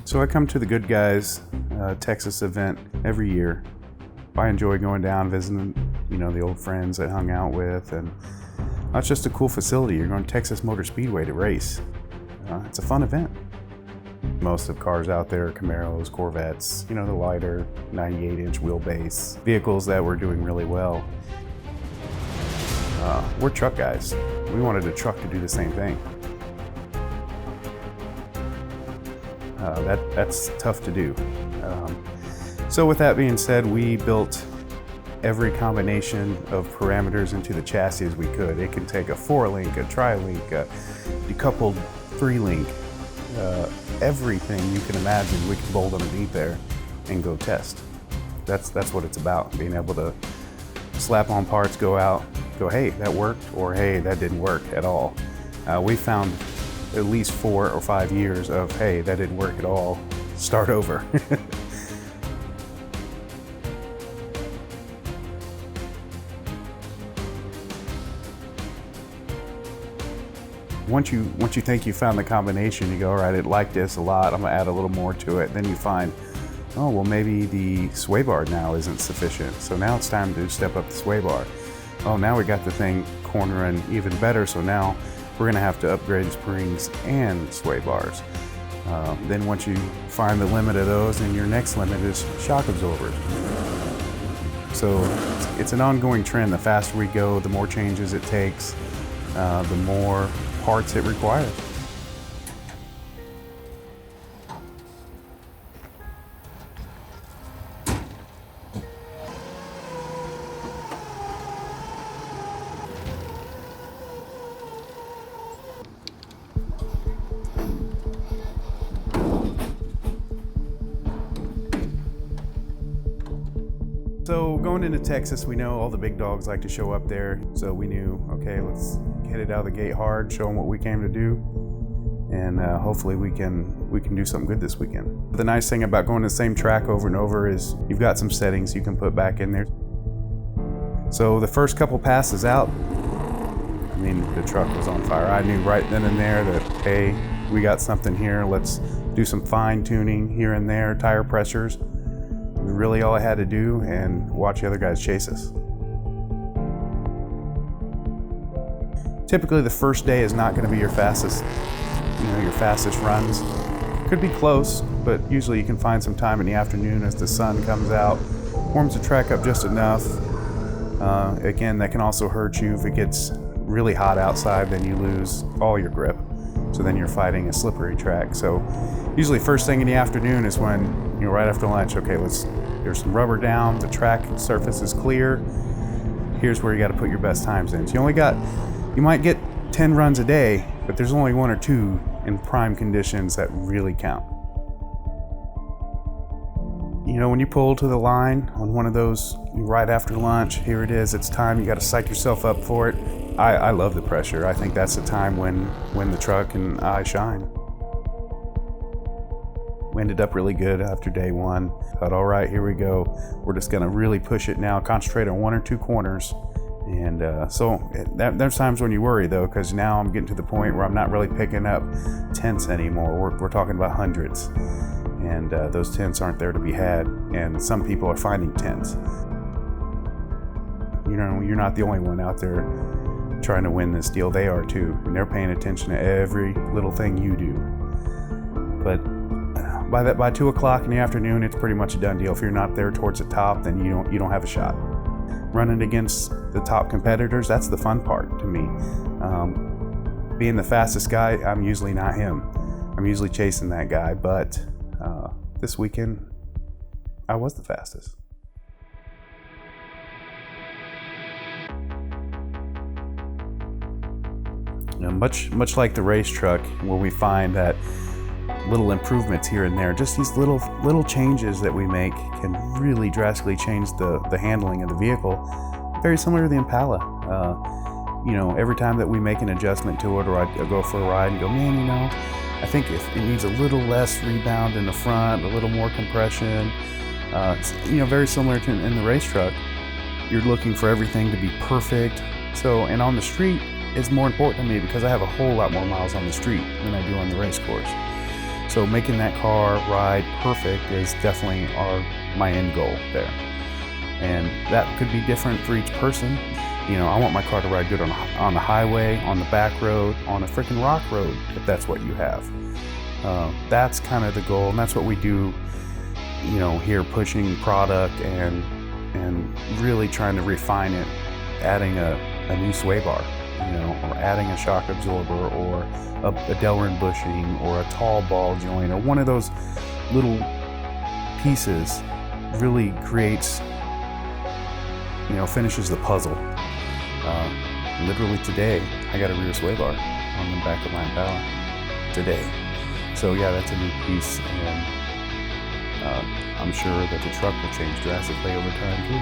So I come to the Good Guys Texas event every year. I enjoy going down, visiting, the old friends I hung out with, and it's just a cool facility. You're going to Texas Motor Speedway to race. It's a fun event. Most of the cars out there are Camaros, Corvettes, the lighter 98-inch wheelbase vehicles that were doing really well. We're truck guys. We wanted a truck to do the same thing. That's tough to do. So with that being said, we built every combination of parameters into the chassis as we could. It can take a 4-link, a tri-link, a decoupled 3-link, everything you can imagine we can bolt underneath there and go test. That's what it's about, being able to slap on parts, go out, go, hey, that worked, or hey, that didn't work at all. We found at least 4 or 5 years of, hey, that didn't work at all, start over. Once you think you found the combination, you go, all right, it liked this a lot, I'm gonna add a little more to it. Then you find, oh, well, maybe the sway bar now isn't sufficient. So now it's time to step up the sway bar. Oh, now we got the thing cornering even better, so now we're gonna have to upgrade springs and sway bars. Then once you find the limit of those, then your next limit is shock absorbers. So it's an ongoing trend. The faster we go, the more changes it takes, the more parts it requires. So going into Texas, we know all the big dogs like to show up there. So we knew, okay, let's hit it out of the gate hard, show them what we came to do, and hopefully we can do something good this weekend. The nice thing about going to the same track over and over is you've got some settings you can put back in there. So the first couple passes out, the truck was on fire. I knew right then and there that, hey, we got something here. Let's do some fine tuning here and there, tire pressures. Really all I had to do, and watch the other guys chase us. Typically the first day is not going to be your fastest runs. Could be close, but usually you can find some time in the afternoon as the sun comes out, warms the track up just enough. Again, that can also hurt you if it gets really hot outside, then you lose all your grip. So then you're fighting a slippery track. So usually first thing in the afternoon is when, right after lunch, okay, there's some rubber down, the track surface is clear. Here's where you got to put your best times in. So you might get 10 runs a day, but there's only 1 or 2 in prime conditions that really count. When you pull to the line on one of those right after lunch, here it is, it's time, you got to psych yourself up for it. I love the pressure. I think that's the time when the truck and I shine. We ended up really good after day 1. Thought, all right, here we go. We're just gonna really push it now, concentrate on 1 or 2 corners. And there's times when you worry though, because now I'm getting to the point where I'm not really picking up tenths anymore. We're talking about hundreds. And those tenths aren't there to be had. And some people are finding tenths. You're not the only one out there trying to win this deal. They are too. And they're paying attention to every little thing you do. But by 2 o'clock in the afternoon, it's pretty much a done deal. If you're not there towards the top, then you don't have a shot. Running against the top competitors, that's the fun part to me. Being the fastest guy, I'm usually not him. I'm usually chasing that guy, but this weekend, I was the fastest. Much like the race truck, where we find that little improvements here and there, just these little changes that we make can really drastically change the handling of the vehicle. Very similar to the Impala. Every time that we make an adjustment to it, or I go for a ride and go, man, I think if it needs a little less rebound in the front, a little more compression. It's, very similar to in the race truck. You're looking for everything to be perfect. So, and on the street, it's more important to me because I have a whole lot more miles on the street than I do on the race course. So making that car ride perfect is definitely my end goal there. And that could be different for each person. You know, I want my car to ride good on the highway, on the back road, on a freaking rock road, if that's what you have. That's kind of the goal, and that's what we do, you know, here, pushing product and really trying to refine it, adding a new sway bar, you know, or adding a shock absorber, or a Delrin bushing, or a tall ball joint, or one of those little pieces really creates, you know, finishes the puzzle. Literally today, I got a rear sway bar on the back of my Impala today. So yeah, that's a new piece, and I'm sure that the truck will change drastically over time too.